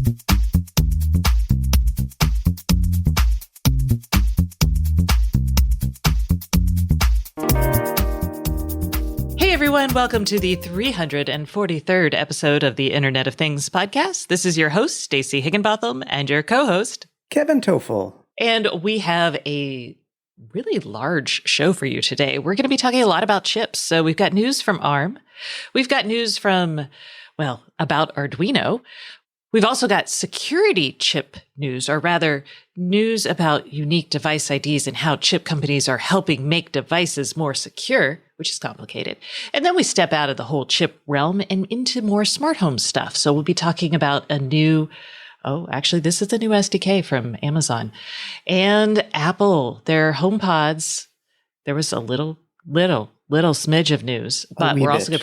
Hey everyone, welcome to the 343rd episode of the Internet of Things podcast. This is your host, Stacey Higginbotham, and your co-host, Kevin Toffel. And we have a really large show for you today. We're going to be talking a lot about chips. So we've got news from ARM. We've got news from, well, about Arduino. We've also got security chip news, or rather news about unique device IDs and how chip companies are helping make devices more secure, which is complicated. And then we step out of the whole chip realm and into more smart home stuff. So we'll be talking about a new, this is a new SDK from Amazon. And Apple, their HomePods, there was a little smidge of news, but we're also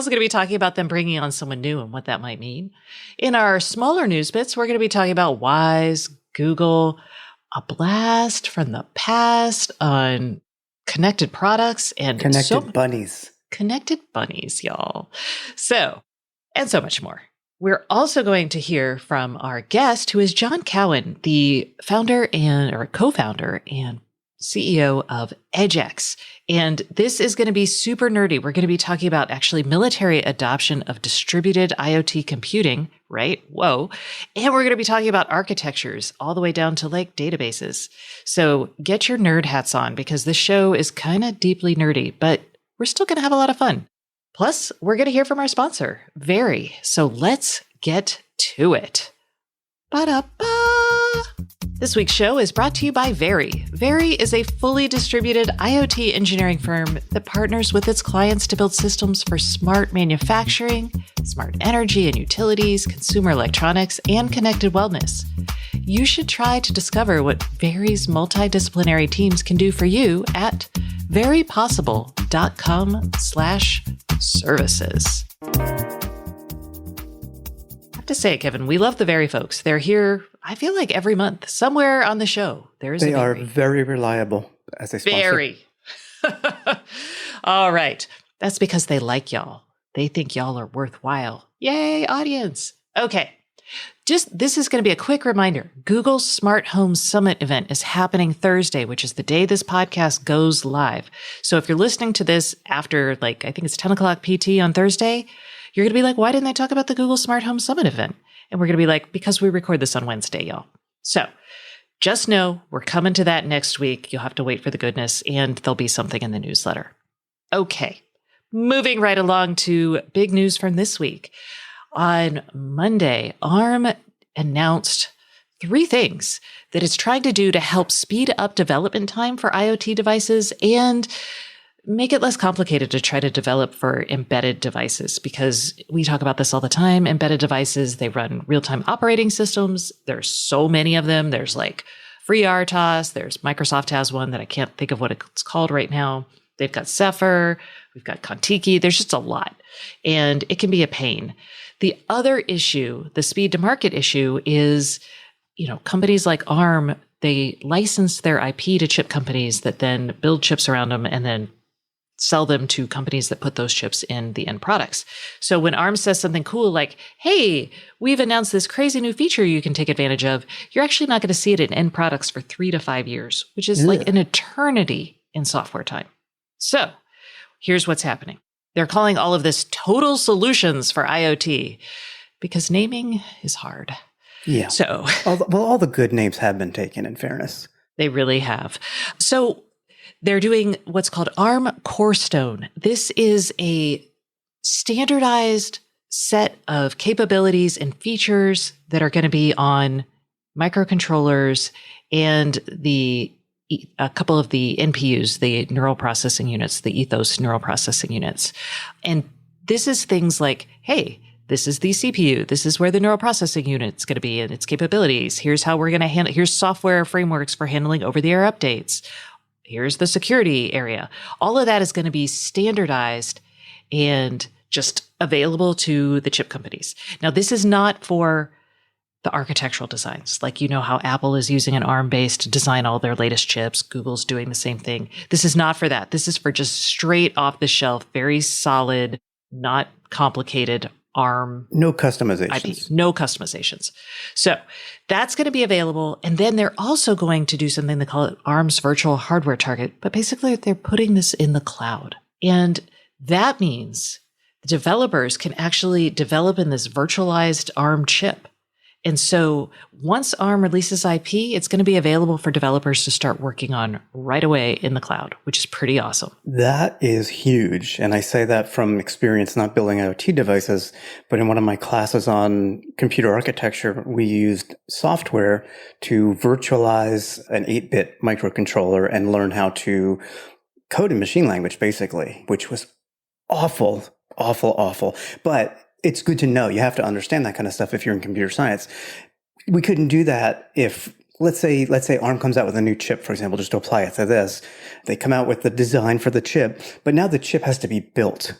going to be talking about them bringing on someone new and what that might mean. In our smaller news bits, we're going to be talking about Wise, Google, a blast from the past on connected products and bunnies. Connected bunnies, y'all. So, and so much more. We're also going to hear from our guest, who is John Cowan, the founder or co-founder and CEO of EdgeX. And this is going to be super nerdy. We're going to be talking about actually military adoption of distributed IoT computing, right? Whoa. And we're going to be talking about architectures all the way down to like databases. So get your nerd hats on, because this show is kind of deeply nerdy, but we're still going to have a lot of fun. Plus, we're going to hear from our sponsor, Very. So let's get to it. Ba-da-ba! This week's show is brought to you by Very. Very is a fully distributed IoT engineering firm that partners with its clients to build systems for smart manufacturing, smart energy and utilities, consumer electronics, and connected wellness. You should try to discover what Very's multidisciplinary teams can do for you at verypossible.com/services. I have to say, Kevin, we love the Very folks. They're here, I feel like every month, somewhere on the show. They are very reliable as a sponsor. Very. All right. That's because they like y'all. They think y'all are worthwhile. Yay, audience. Okay. This is going to be a quick reminder. Google's Smart Home Summit event is happening Thursday, which is the day this podcast goes live. So if you're listening to this after, I think it's 10 o'clock PT on Thursday, you're going to be like, why didn't they talk about the Google Smart Home Summit event? And we're going to be like, because we record this on Wednesday, y'all. So just know we're coming to that next week. You'll have to wait for the goodness, and there'll be something in the newsletter. Okay, moving right along to big news from this week. On Monday, ARM announced 3 things that it's trying to do to help speed up development time for IoT devices and make it less complicated to try to develop for embedded devices, because we talk about this all the time. Embedded devices, they run real-time operating systems. There's so many of them. There's FreeRTOS. There's Microsoft has one that I can't think of what it's called right now. They've got Zephyr. We've got Contiki. There's just a lot, and it can be a pain. The other issue, the speed to market issue, is, companies like ARM, they license their IP to chip companies that then build chips around them and then sell them to companies that put those chips in the end products. So when ARM says something cool like, hey, we've announced this crazy new feature you can take advantage of, you're actually not going to see it in end products for 3 to 5 years, which is like an eternity in software time. So here's what's happening. They're calling all of this total solutions for IoT because naming is hard. Yeah. So all the good names have been taken, in fairness. They really have. So they're doing what's called ARM Corestone. This is a standardized set of capabilities and features that are going to be on microcontrollers and a couple of the NPUs, the neural processing units, the Ethos neural processing units. And this is things like, hey, this is the CPU. This is where the neural processing unit's going to be and its capabilities. Here's how we're going to handle, here's software frameworks for handling over-the-air updates. Here's the security area. All of that is going to be standardized and just available to the chip companies. Now, this is not for the architectural designs. Like, how Apple is using an ARM base to design all their latest chips. Google's doing the same thing. This is not for that. This is for just straight off the shelf, very solid, not complicated ARM No IP, customizations. no customizations. So that's going to be available. And then they're also going to do something they call it ARM's virtual hardware target. But basically, they're putting this in the cloud. And that means developers can actually develop in this virtualized ARM chip. And so once ARM releases IP, it's going to be available for developers to start working on right away in the cloud, which is pretty awesome. That is huge. And I say that from experience not building IoT devices, but in one of my classes on computer architecture, we used software to virtualize an 8-bit microcontroller and learn how to code in machine language, basically, which was awful. But it's good to know. You have to understand that kind of stuff if you're in computer science. We couldn't do that if, let's say ARM comes out with a new chip, for example, just to apply it to this. They come out with the design for the chip, but now the chip has to be built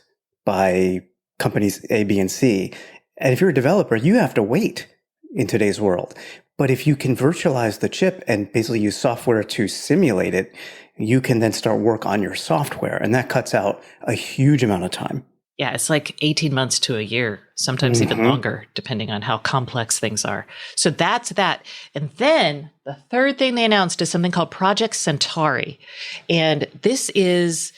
by companies A, B, and C. And if you're a developer, you have to wait in today's world. But if you can virtualize the chip and basically use software to simulate it, you can then start work on your software. And that cuts out a huge amount of time. Yeah, it's like 18 months to a year, sometimes even longer, depending on how complex things are. So that's that. And then the third thing they announced is something called Project Centauri. And this is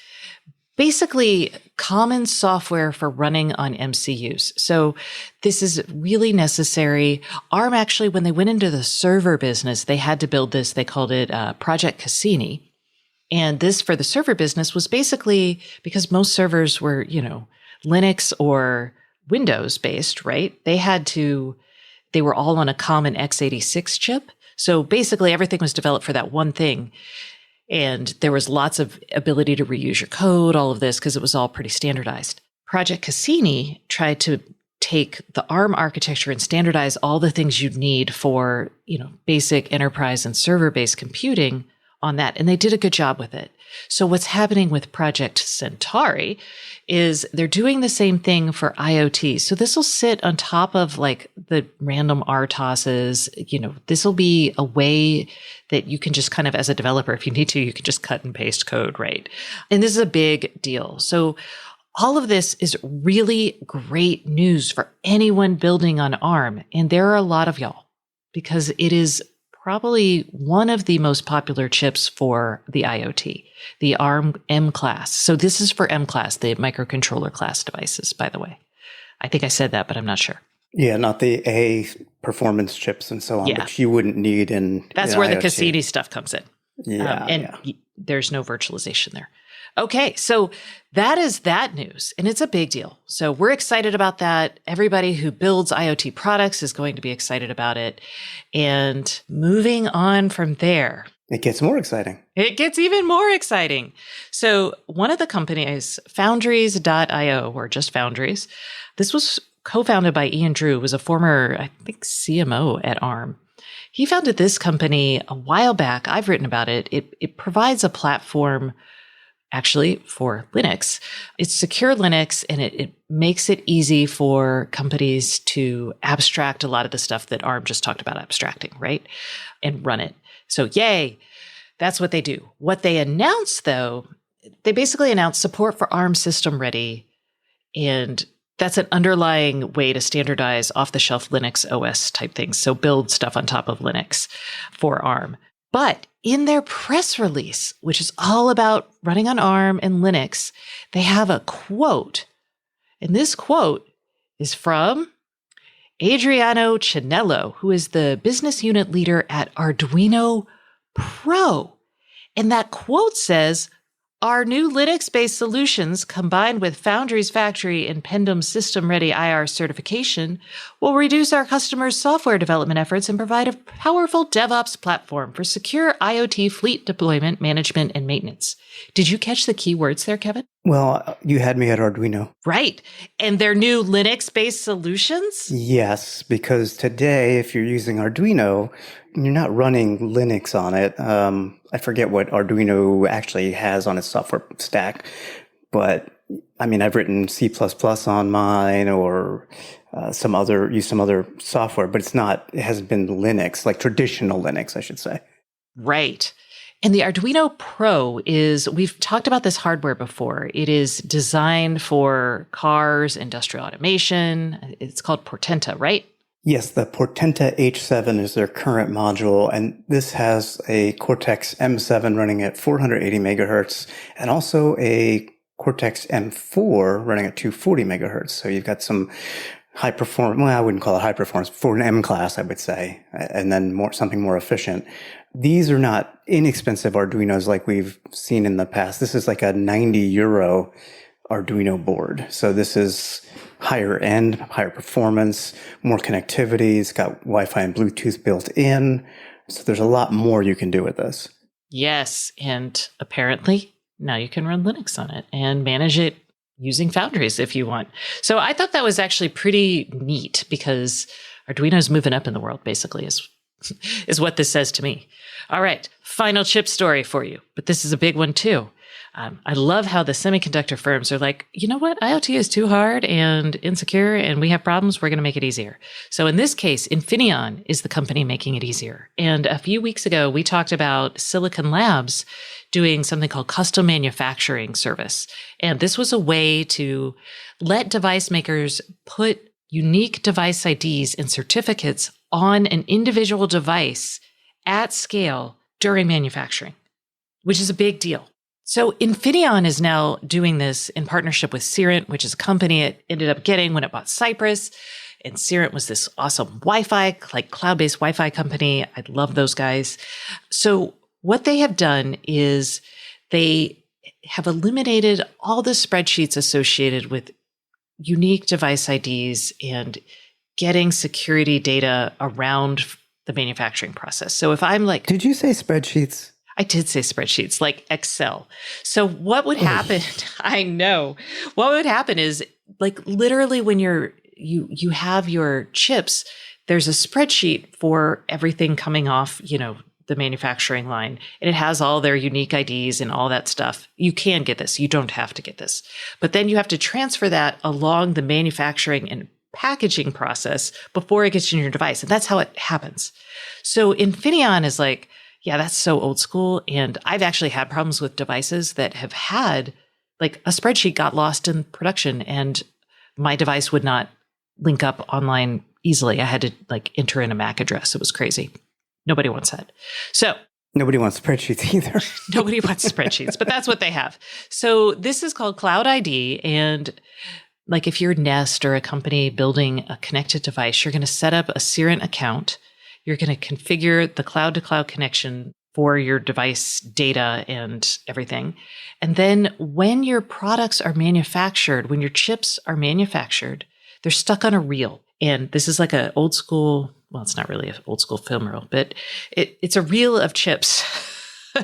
basically common software for running on MCUs. So this is really necessary. ARM actually, when they went into the server business, they had to build this. They called it Project Cassini. And this for the server business was basically because most servers were, Linux or Windows based, right? They were all on a common x86 chip. So basically everything was developed for that one thing. And there was lots of ability to reuse your code, all of this, because it was all pretty standardized. Project Cassini tried to take the ARM architecture and standardize all the things you'd need for, basic enterprise and server-based computing on that. And they did a good job with it. So what's happening with Project Centauri is they're doing the same thing for IoT. So this will sit on top of like the random RTOSes. This will be a way that you can just kind of, as a developer, if you need to, you can just cut and paste code, right? And this is a big deal. So all of this is really great news for anyone building on ARM. And there are a lot of y'all because it is probably one of the most popular chips for the IoT, the ARM M class. So this is for M class, the microcontroller class devices, by the way. I think I said that, but I'm not sure. Yeah, not the A performance chips and so on, which you wouldn't need That's where IoT. The Cassini stuff comes in. Yeah. There's no virtualization there. Okay, so that is that news, and it's a big deal. So we're excited about that. Everybody who builds IoT products is going to be excited about it. And moving on from there. It gets more exciting. It gets even more exciting. So one of the companies, Foundries Dot Io, or just Foundries, this was co-founded by Ian Drew, who was a former, I think, CMO at ARM. He founded this company a while back. I've written about it. It provides a platform actually for Linux. It's secure Linux, and it makes it easy for companies to abstract a lot of the stuff that ARM just talked about abstracting, right? And run it. So yay, that's what they do. What they announced, though, they basically announced support for ARM System Ready, and that's an underlying way to standardize off-the-shelf Linux OS type things. So build stuff on top of Linux for ARM. But in their press release, which is all about running on ARM and Linux, they have a quote. And this quote is from Adriano Cinello, who is the business unit leader at Arduino Pro. And that quote says, "Our new Linux-based solutions, combined with Foundries Factory and Pendum System-Ready IR certification, will reduce our customers' software development efforts and provide a powerful DevOps platform for secure IoT fleet deployment, management, and maintenance." Did you catch the key words there, Kevin? Well, you had me at Arduino. Right. And their new Linux-based solutions? Yes, because today, if you're using Arduino, you're not running Linux on it. I forget what Arduino actually has on its software stack, but I've written C++ on mine or some other software, but it hasn't been Linux, like traditional Linux, I should say. Right. And the Arduino Pro we've talked about this hardware before. It is designed for cars, industrial automation. It's called Portenta, right? Yes, the Portenta H7 is their current module, and this has a Cortex M7 running at 480 megahertz and also a Cortex M4 running at 240 megahertz. So you've got some high performance, well, I wouldn't call it high performance, for an M class, I would say, and then something more efficient. These are not inexpensive Arduinos like we've seen in the past. This is like a 90 euro Arduino board. So this is higher end, higher performance, more connectivity. It's got Wi-Fi and Bluetooth built in. So there's a lot more you can do with this. Yes. And apparently now you can run Linux on it and manage it using Foundries if you want. So I thought that was actually pretty neat because Arduino's moving up in the world, basically, is what this says to me. All right, final chip story for you, but this is a big one too. I love how the semiconductor firms are like, you know what? IoT is too hard and insecure and we have problems. We're going to make it easier. So in this case, Infineon is the company making it easier. And a few weeks ago, we talked about Silicon Labs doing something called custom manufacturing service. And this was a way to let device makers put unique device IDs and certificates on an individual device at scale during manufacturing, which is a big deal. So Infineon is now doing this in partnership with Cirent, which is a company it ended up getting when it bought Cypress. And Cirent was this awesome Wi-Fi, like cloud-based Wi-Fi company. I love those guys. So what they have done is they have eliminated all the spreadsheets associated with unique device IDs and getting security data around the manufacturing process. So if I'm like... Did you say spreadsheets? I did say spreadsheets, like Excel. So what would happen? I know. What would happen is, like, literally when you have your chips, there's a spreadsheet for everything coming off, the manufacturing line, and it has all their unique IDs and all that stuff. You can get this. You don't have to get this. But then you have to transfer that along the manufacturing and packaging process before it gets in your device. And that's how it happens. So Infineon is like, yeah, that's so old school. And I've actually had problems with devices that have had, like, a spreadsheet got lost in production and my device would not link up online easily. I had to enter in a MAC address. It was crazy. Nobody wants that. So nobody wants spreadsheets either. Nobody wants spreadsheets, but that's what they have. So this is called Cloud ID. And if you're Nest or a company building a connected device, you're going to set up a Cirent account. You're going to configure the cloud-to-cloud connection for your device data and everything. And then when your products are manufactured, when your chips are manufactured, they're stuck on a reel. And this is like an old school, well, it's not really an old school film reel, but it's a reel of chips.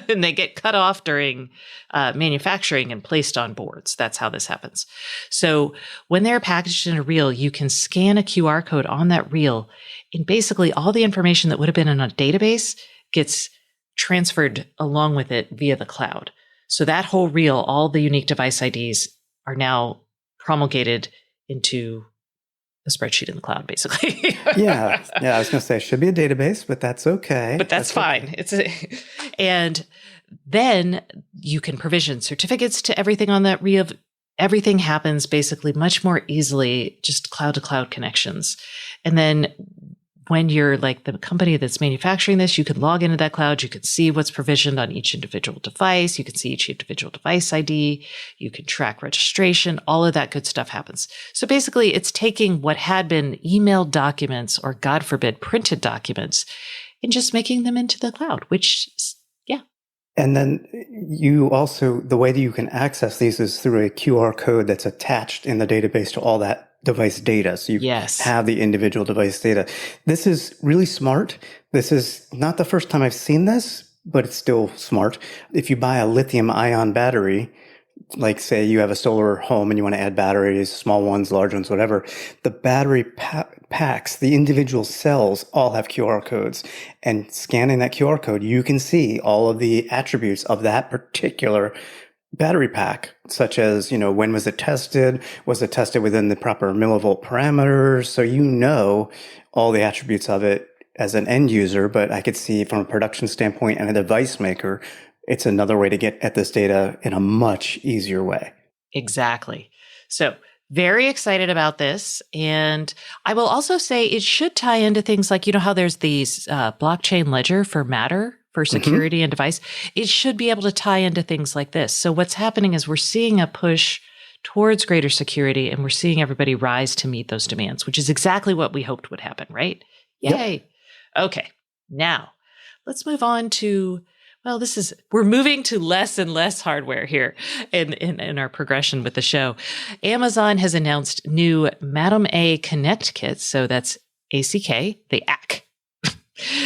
And they get cut off during manufacturing and placed on boards. That's how this happens. So when they're packaged in a reel, you can scan a QR code on that reel, and basically all the information that would have been in a database gets transferred along with it via the cloud. So that whole reel, all the unique device IDs are now promulgated into a spreadsheet in the cloud, basically. Yeah. I was going to say it should be a database, but that's okay. But that's fine. Okay. And then you can provision certificates to everything on that reel. Everything happens basically much more easily, just cloud to cloud connections. And then when you're like the company that's manufacturing this, you can log into that cloud. You can see what's provisioned on each individual device. You can see each individual device ID. You can track registration. All of that good stuff happens. So basically, it's taking what had been emailed documents or, God forbid, printed documents and just making them into the cloud, which, yeah. And then you also, the way that you can access these is through a QR code that's attached in the database to all that device data. So you have the individual device data. This is really smart. This is not the first time I've seen this, but it's still smart. If you buy a lithium ion battery, like say you have a solar home and you want to add batteries, small ones, large ones, whatever, the battery packs, the individual cells all have QR codes. And scanning that QR code, you can see all of the attributes of that particular battery pack, such as, when was it tested? Was it tested within the proper millivolt parameters? So all the attributes of it as an end user, but I could see from a production standpoint and a device maker, it's another way to get at this data in a much easier way. Exactly. So very excited about this. And I will also say it should tie into things like, how there's these blockchain ledger for Matter for security and device. It should be able to tie into things like this. So what's happening is we're seeing a push towards greater security, and we're seeing everybody rise to meet those demands, which is exactly what we hoped would happen, right? Yay. Yep. Okay. Now let's move on to, we're moving to less and less hardware here in our progression with the show. Amazon has announced new Madam A Connect kits. So that's ACK, the ACK.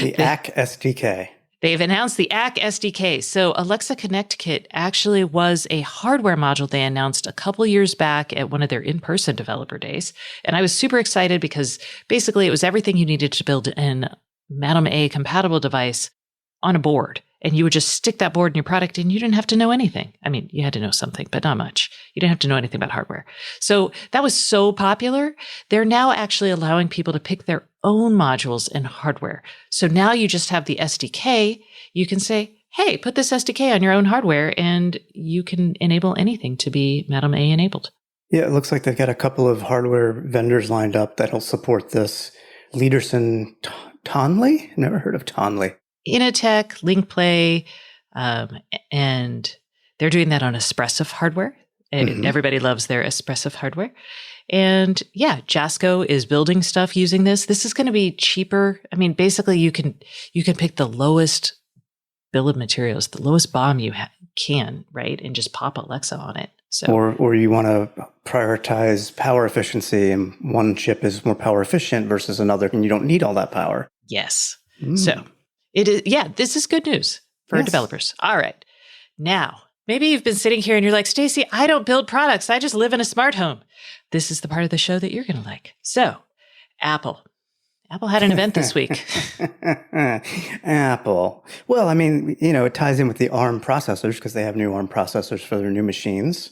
The ACK SDK. They've announced the ACK SDK. So Alexa Connect Kit actually was a hardware module they announced a couple years back at one of their in-person developer days. And I was super excited because basically it was everything you needed to build an Madam A compatible device on a board. And you would just stick that board in your product and you didn't have to know anything. I mean, you had to know something, but not much. You didn't have to know anything about hardware. So that was so popular. They're now actually allowing people to pick their own modules and hardware. So now you just have the SDK. You can say, hey, put this SDK on your own hardware and you can enable anything to be Madam A enabled. Yeah, it looks like they've got a couple of hardware vendors lined up that'll support this. Leaderson Tonley? Never heard of Tonley. Initech, LinkPlay, and they're doing that on Espressif hardware. Everybody loves their Espressif hardware. And yeah, Jasco is building stuff using this. This is going to be cheaper. I mean, basically you can pick the lowest bill of materials, the lowest BOM you can, right? And just pop Alexa on it. So, or you want to prioritize power efficiency and one chip is more power efficient versus another and you don't need all that power. Yes. So it is, this is good news for developers. All right. Now, maybe you've been sitting here and you're like, Stacey, I don't build products. I just live in a smart home. This is the part of the show that you're going to like. So, Apple had an event this week. Apple. Well, I mean, it ties in with the ARM processors because they have new ARM processors for their new machines.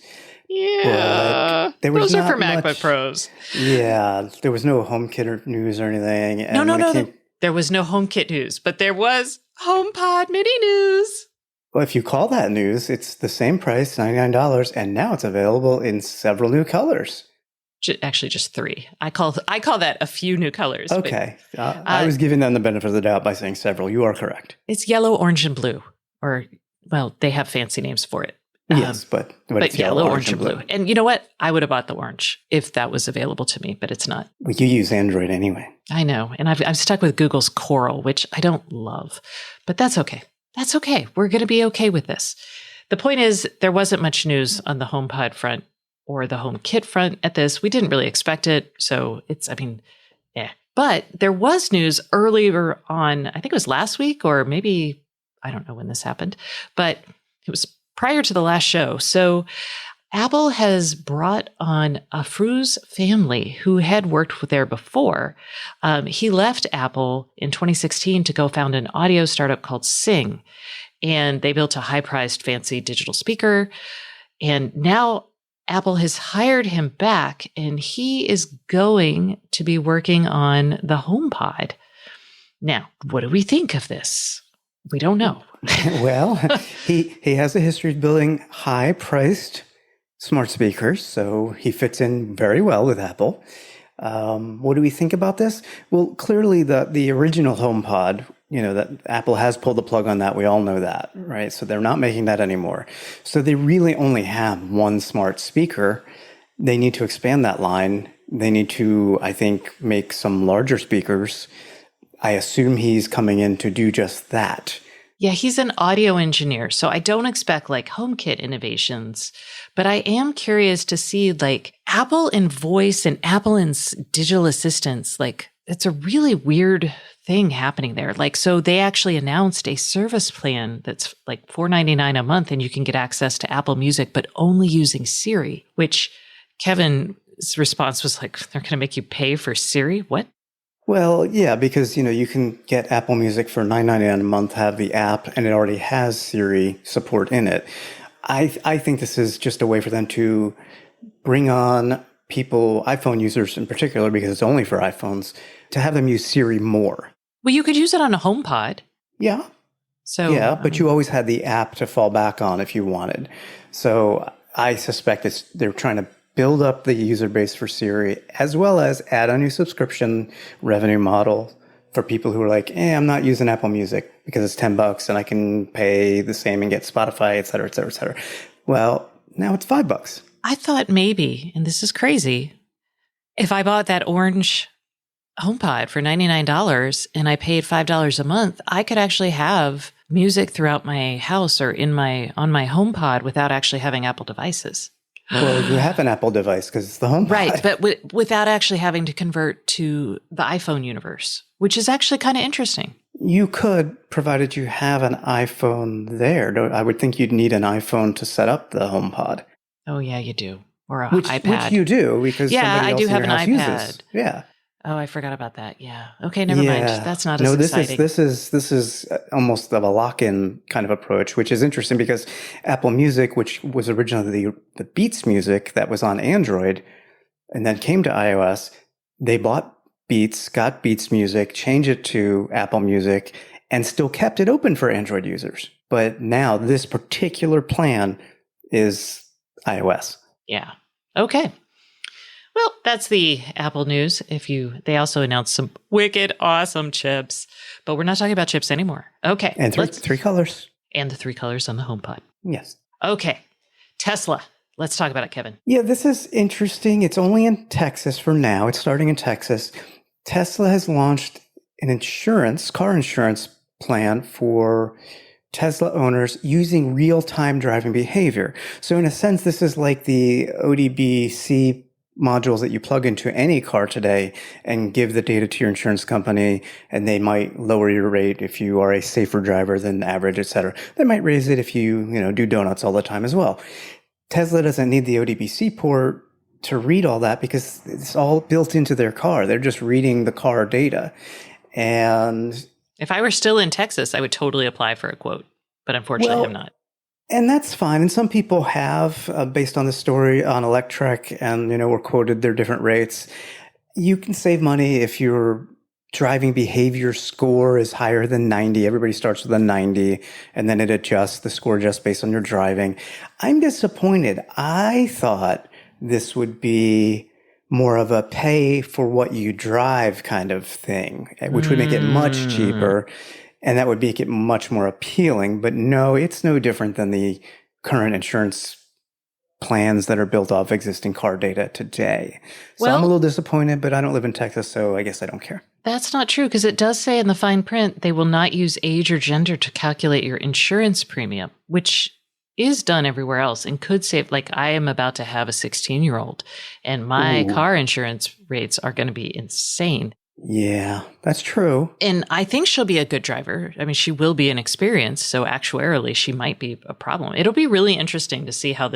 Yeah. Those are for MacBook Pros. Yeah. There was no HomeKit news or anything. And no. There was no HomeKit news, but there was HomePod Mini news. Well, if you call that news, it's the same price, $99, and now it's available in several new colors. Actually, just 3. I call that a few new colors. Okay. I was giving them the benefit of the doubt by saying several. You are correct. It's yellow, orange, and blue. Or, well, they have fancy names for it. Yes, but it's yellow, orange, and blue. And you know what? I would have bought the orange if that was available to me, but it's not. Well, you use Android anyway. I know. And I'm stuck with Google's Coral, which I don't love. But that's okay. That's okay. We're going to be okay with this. The point is, there wasn't much news on the HomePod front or the HomeKit front at this. We didn't really expect it. So But there was news earlier on, I think it was last week or maybe, I don't know when this happened, but it was prior to the last show. So Apple has brought on Afrouz family who had worked there before. He left Apple in 2016 to go found an audio startup called Sing. And they built a high-priced fancy digital speaker. And now Apple has hired him back and he is going to be working on the HomePod. Now, what do we think of this? We don't know. Well, he has a history of building high-priced smart speakers, so he fits in very well with Apple. What do we think about this? Well, clearly the original HomePod, that Apple has pulled the plug on that. We all know that, right? So they're not making that anymore. So they really only have one smart speaker. They need to expand that line. They need to, I think, make some larger speakers. I assume he's coming in to do just that. Yeah, he's an audio engineer, so I don't expect like HomeKit innovations, but I am curious to see like Apple and voice and Apple and digital assistants, like it's a really weird thing happening there. Like, so they actually announced a service plan that's like $4.99 a month and you can get access to Apple Music, but only using Siri, which Kevin's response was like, they're going to make you pay for Siri? What? Well, yeah, because, you can get Apple Music for $9.99 a month, have the app, and it already has Siri support in it. I think this is just a way for them to bring on people, iPhone users in particular, because it's only for iPhones, to have them use Siri more. Well, you could use it on a HomePod. Yeah. So Yeah, but you always had the app to fall back on if you wanted. So I suspect they're trying to build up the user base for Siri, as well as add a new subscription revenue model for people who are like, I'm not using Apple Music because it's $10 and I can pay the same and get Spotify, et cetera, et cetera, et cetera. Well, now it's $5. I thought maybe, and this is crazy, if I bought that orange HomePod for $99 and I paid $5 a month, I could actually have music throughout my house or on my HomePod without actually having Apple devices. Well, you have an Apple device because it's the HomePod. Right, but without actually having to convert to the iPhone universe, which is actually kind of interesting. You could, provided you have an iPhone there. I would think you'd need an iPhone to set up the HomePod. Oh, yeah, you do. Or an Which iPad. Which you do because somebody else do in have your an house iPad. uses. Yeah. Oh, I forgot about that. Yeah. Okay, never mind. That's not as exciting. This is almost of a lock-in kind of approach, which is interesting because Apple Music, which was originally the Beats music that was on Android and then came to iOS, they bought Beats, got Beats Music, changed it to Apple Music, and still kept it open for Android users. But now this particular plan is iOS. Yeah. Okay. Well, that's the Apple news. They also announced some wicked awesome chips, but we're not talking about chips anymore. Okay. And three colors. And the 3 colors on the HomePod. Yes. Okay. Tesla. Let's talk about it, Kevin. Yeah, this is interesting. It's only in Texas for now. It's starting in Texas. Tesla has launched an car insurance plan for Tesla owners using real-time driving behavior. So in a sense, this is like the ODBC modules that you plug into any car today and give the data to your insurance company, and they might lower your rate if you are a safer driver than average, et cetera. They might raise it if you do donuts all the time as well. Tesla doesn't need the ODBC port to read all that because it's all built into their car. They're just reading the car data. And if I were still in Texas, I would totally apply for a quote, but unfortunately I'm not. And that's fine. And some people have, based on the story on Electrek, and, were quoted their different rates. You can save money if your driving behavior score is higher than 90. Everybody starts with a 90, and then the score adjusts based on your driving. I'm disappointed. I thought this would be more of a pay for what you drive kind of thing, which would make it much cheaper. And that would make it much more appealing. But no, it's no different than the current insurance plans that are built off existing car data today. So I'm a little disappointed, but I don't live in Texas, so I guess I don't care. That's not true, because it does say in the fine print, they will not use age or gender to calculate your insurance premium, which is done everywhere else and could save. Like, I am about to have a 16-year-old, and my car insurance rates are going to be insane. Yeah, that's true. And I think she'll be a good driver. I mean, she will be inexperienced, so actuarially she might be a problem. It'll be really interesting to see how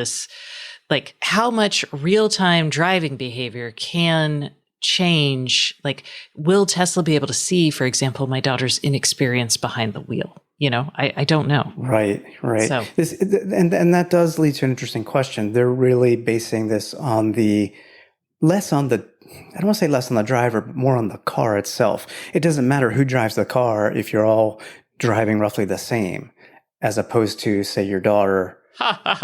how much real-time driving behavior can change. Like, will Tesla be able to see, for example, my daughter's inexperience behind the wheel? I don't know. Right. So. And that does lead to an interesting question. They're really basing this on I don't want to say less on the driver, but more on the car itself. It doesn't matter who drives the car if you're all driving roughly the same, as opposed to, say, your daughter.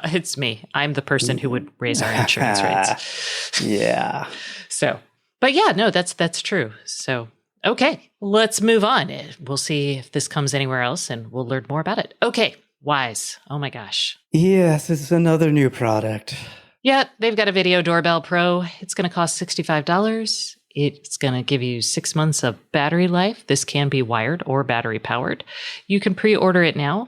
It's me. I'm the person who would raise our insurance rates. Yeah. So, but yeah, no, that's true. So, okay, let's move on. We'll see if this comes anywhere else and we'll learn more about it. Okay, Wise. Oh my gosh. Yes, it's another new product. Yeah, they've got a video doorbell pro. It's going to cost $65. It's going to give you 6 months of battery life. This can be wired or battery powered. You can pre-order it now.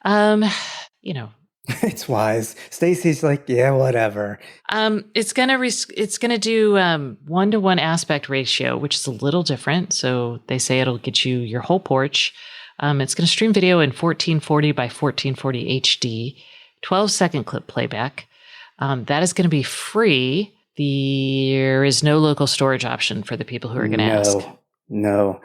It's Wise. Stacy's like, yeah, whatever. It's going to do 1-to-1 aspect ratio, which is a little different. So they say it'll get you your whole porch. It's going to stream video in 1440 by 1440 HD, 12-second clip playback. That is going to be free. There is no local storage option for the people who are going to ask. No.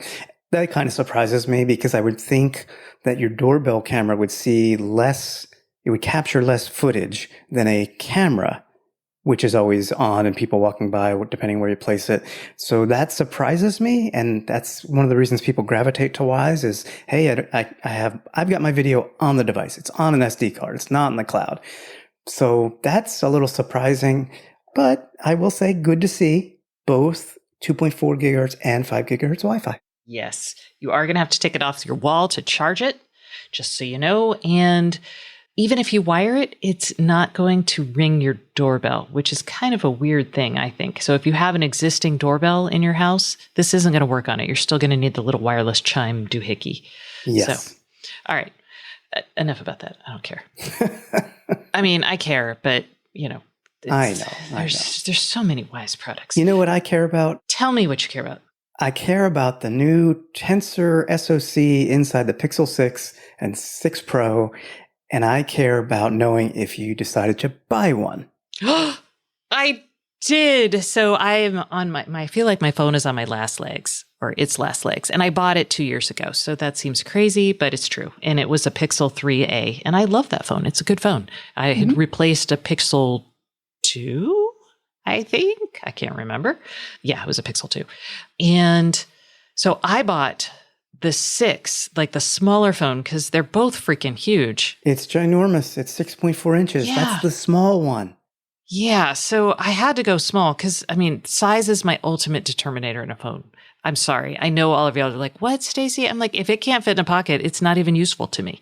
That kind of surprises me because I would think that your doorbell camera would see less, it would capture less footage than a camera which is always on and people walking by, depending where you place it. So that surprises me. And that's one of the reasons people gravitate to Wise is, hey, I've got my video on the device. It's on an SD card. It's not in the cloud. So that's a little surprising, but I will say good to see both 2.4 gigahertz and 5 gigahertz Wi-Fi. Yes, you are going to have to take it off your wall to charge it, just so you know. And even if you wire it, it's not going to ring your doorbell, which is kind of a weird thing, I think. So if you have an existing doorbell in your house, this isn't going to work on it. You're still going to need the little wireless chime doohickey. Yes. So, all right. Enough about that. I don't care. I mean, I care, but, you know. I know. There's so many Wise products. You know what I care about? Tell me what you care about. I care about the new Tensor SoC inside the Pixel 6 and 6 Pro. And I care about knowing if you decided to buy one. I did. So I am on I feel like my phone is on my last legs, or its last legs. And I bought it 2 years ago. So that seems crazy, but it's true. And it was a Pixel 3a. And I love that phone. It's a good phone. I had replaced a Pixel 2, I think. I can't remember. Yeah, it was a Pixel 2. And so I bought the 6, like the smaller phone, because they're both freaking huge. It's ginormous. It's 6.4 inches. Yeah. That's the small one. Yeah. So I had to go small because, I mean, size is my ultimate determinator in a phone. I'm sorry. I know all of y'all are like, what, Stacey? I'm like, if it can't fit in a pocket, it's not even useful to me.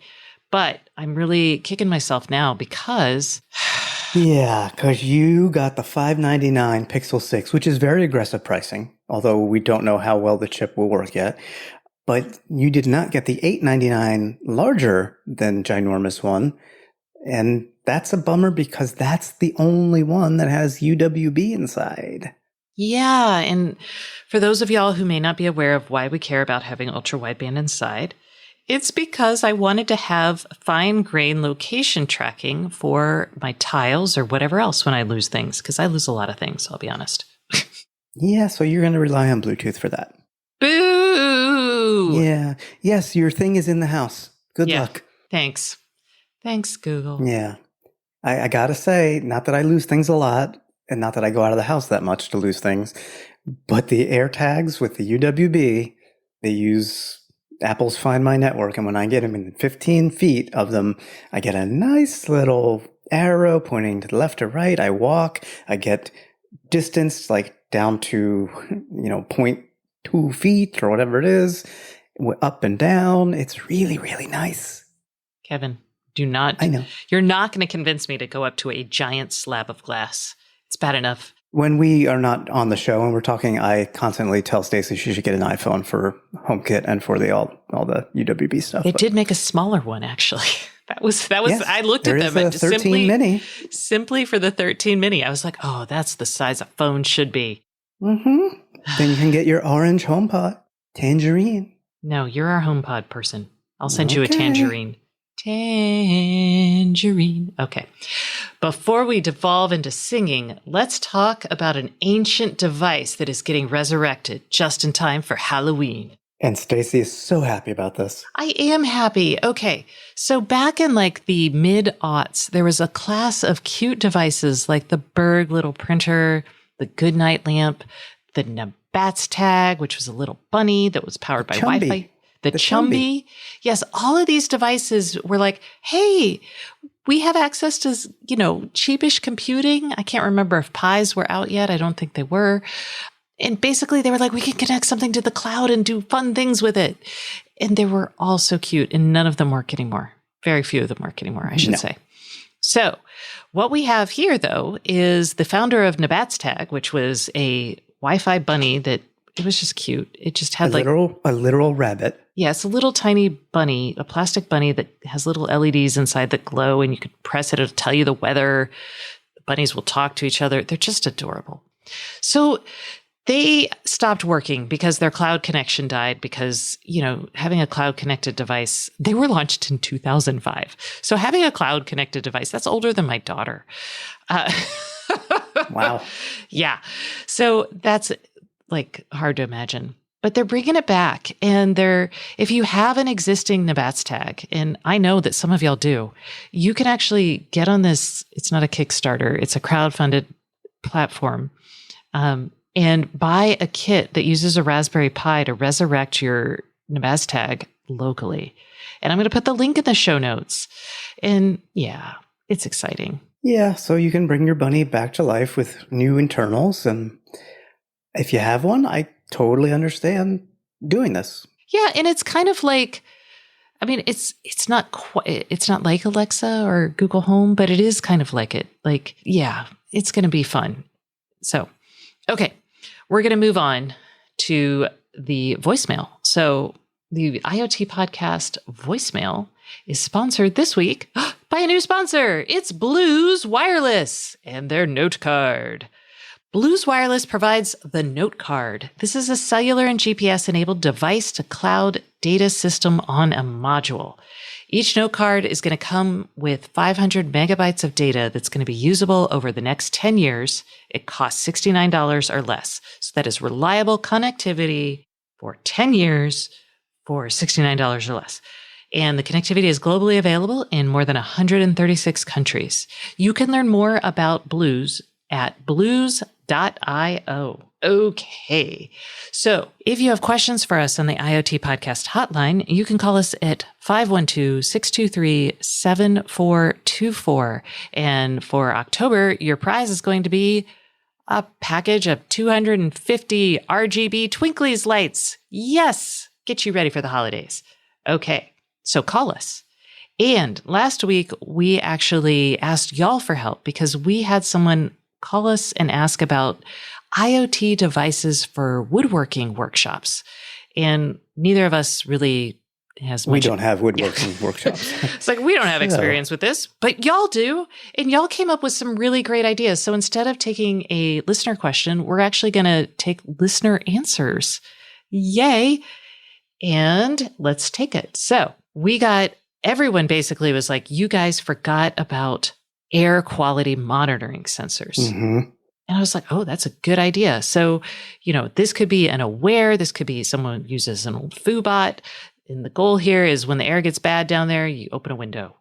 But I'm really kicking myself now because... Yeah, because you got the $599 Pixel 6, which is very aggressive pricing, although we don't know how well the chip will work yet. But you did not get the $899 larger than ginormous one. And that's a bummer because that's the only one that has UWB inside. Yeah. And for those of y'all who may not be aware of why we care about having ultra wideband inside, it's because I wanted to have fine grain location tracking for my tiles or whatever else when I lose things, because I lose a lot of things, I'll be honest. Yeah, so you're going to rely on Bluetooth for that. Boo! Yeah. Yes, your thing is in the house. Good luck. Thanks. Thanks, Google. Yeah. I got to say, not that I lose things a lot, and not that I go out of the house that much to lose things, but the AirTags with the UWB, they use Apple's Find My Network, and when I get them in 15 feet of them, I get a nice little arrow pointing to the left or right. I walk, I get distance like down to, 0.2 feet or whatever it is, up and down. It's really, really nice. Kevin, do not. I know. You're not going to convince me to go up to a giant slab of glass. It's bad enough. When we are not on the show and we're talking, I constantly tell Stacey she should get an iPhone for HomeKit and for all the UWB stuff. It did make a smaller one, actually. That was. Yes, I looked at them and 13 mini. Simply for the 13 mini. I was like, oh, that's the size a phone should be. Mm-hmm. Then you can get your orange HomePod tangerine. No, you're our HomePod person. I'll send you a tangerine. Tangerine. Okay. Before we devolve into singing, let's talk about an ancient device that is getting resurrected just in time for Halloween. And Stacey is so happy about this. I am happy. Okay. So back in like the mid-aughts, there was a class of cute devices like the Berg little printer, the Goodnight lamp, the Nabats tag, which was a little bunny that was powered by Wi-Fi. The Chumby. Yes, all of these devices were like, hey, we have access to, cheapish computing. I can't remember if Pies were out yet. I don't think they were. And basically they were like, we can connect something to the cloud and do fun things with it. And they were all so cute, and none of them work anymore. Very few of them work anymore, I should say. So what we have here, though, is the founder of Nabats Tag, which was a Wi-Fi bunny that it was just cute. It just had a literal rabbit. Yeah, it's a little tiny bunny, a plastic bunny that has little LEDs inside that glow, and you could press it. It'll tell you the weather. The bunnies will talk to each other. They're just adorable. So they stopped working because their cloud connection died because, having a cloud connected device, they were launched in 2005. So having a cloud connected device, that's older than my daughter. Wow. Yeah. So that's like hard to imagine, but they're bringing it back. And if you have an existing Nabats tag, and I know that some of y'all do, you can actually get on this. It's not a Kickstarter. It's a crowdfunded platform, and buy a kit that uses a Raspberry Pi to resurrect your Nabaztag locally. And I'm going to put the link in the show notes. And yeah, it's exciting. Yeah, so you can bring your bunny back to life with new internals. And if you have one, I totally understand doing this. Yeah, and it's kind of like, I mean, it's not like Alexa or Google Home, but it is kind of like it. Like, yeah, it's going to be fun. So, okay, we're going to move on to the voicemail. So the IoT podcast voicemail is sponsored this week by a new sponsor. It's Blues Wireless and their Note Card. Blues Wireless provides the Note Card. This is a cellular and GPS-enabled device-to-cloud data system on a module. Each Note Card is going to come with 500 megabytes of data that's going to be usable over the next 10 years. It costs $69 or less. So that is reliable connectivity for 10 years for $69 or less. And the connectivity is globally available in more than 136 countries. You can learn more about Blues at blues.io. Okay. So if you have questions for us on the IoT podcast hotline, you can call us at 512-623-7424. And for October, your prize is going to be a package of 250 RGB Twinklies lights. Yes. Get you ready for the holidays. Okay. So call us. And last week, we actually asked y'all for help because we had someone call us and ask about IoT devices for woodworking workshops. And neither of us really has much. We don't have woodworking workshops. It's like, we don't have experience with this, but y'all do. And y'all came up with some really great ideas. So instead of taking a listener question, we're actually going to take listener answers. Yay. And let's take it. So everyone basically was like, you guys forgot about air quality monitoring sensors. Mm-hmm. And I was like, oh, that's a good idea. So, this could be an Aware. This could be someone uses an old Foobot. And the goal here is when the air gets bad down there, you open a window.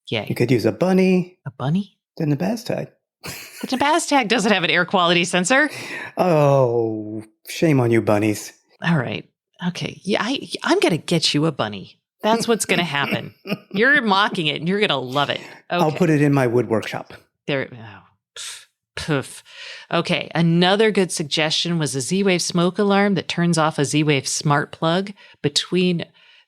Yay. You could use a bunny. A bunny? The Nabaztag. The Nabaztag doesn't have an air quality sensor. Oh, shame on you, bunnies. All right. Okay. Yeah, I'm going to get you a bunny. That's what's going to happen. You're mocking it and you're going to love it. Okay. I'll put it in my wood workshop. There. Oh, poof. Okay. Another good suggestion was a Z-Wave smoke alarm that turns off a Z-Wave smart plug between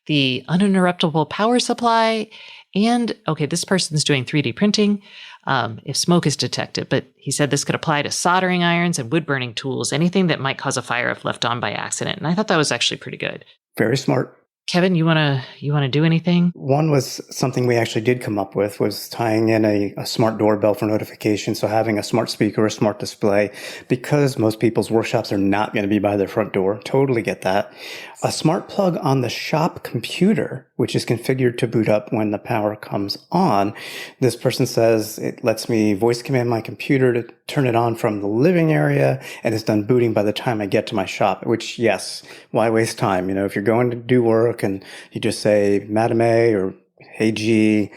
the uninterruptible power supply and, okay, this person's doing 3D printing if smoke is detected. But he said this could apply to soldering irons and wood burning tools, anything that might cause a fire if left on by accident. And I thought that was actually pretty good. Very smart. Kevin, you want to do anything? One was something we actually did come up with was tying in a smart doorbell for notification. So having a smart speaker, a smart display, because most people's workshops are not going to be by their front door. Totally get that. A smart plug on the shop computer, which is configured to boot up when the power comes on. This person says it lets me voice command my computer to turn it on from the living area, and it's done booting by the time I get to my shop, which, yes, why waste time? If you're going to do work and you just say, Madam A or Hey G,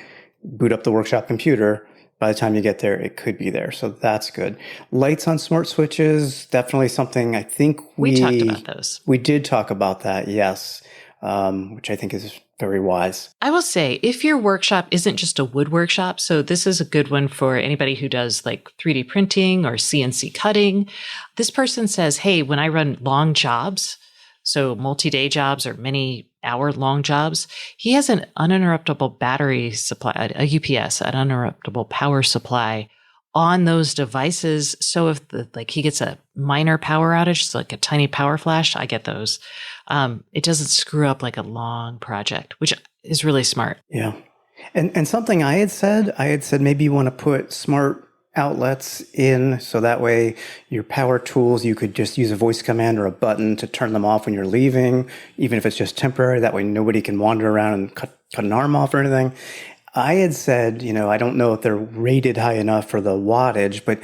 boot up the workshop computer. By the time you get there, it could be there. So that's good. Lights on smart switches, definitely something I think we talked about those. We did talk about that, yes, which I think is very wise. I will say, if your workshop isn't just a wood workshop, so this is a good one for anybody who does like 3D printing or CNC cutting. This person says, hey, when I run long jobs, so multi-day jobs or many-hour-long jobs, he has an uninterruptible battery supply, a UPS, an uninterruptible power supply on those devices. So if he gets a minor power outage, so like a tiny power flash, I get those. It doesn't screw up like a long project, which is really smart. Yeah. And something I had said maybe you want to put smart outlets in, so that way your power tools, you could just use a voice command or a button to turn them off when you're leaving, even if it's just temporary. That way nobody can wander around and cut an arm off or anything. I had said, I don't know if they're rated high enough for the wattage, but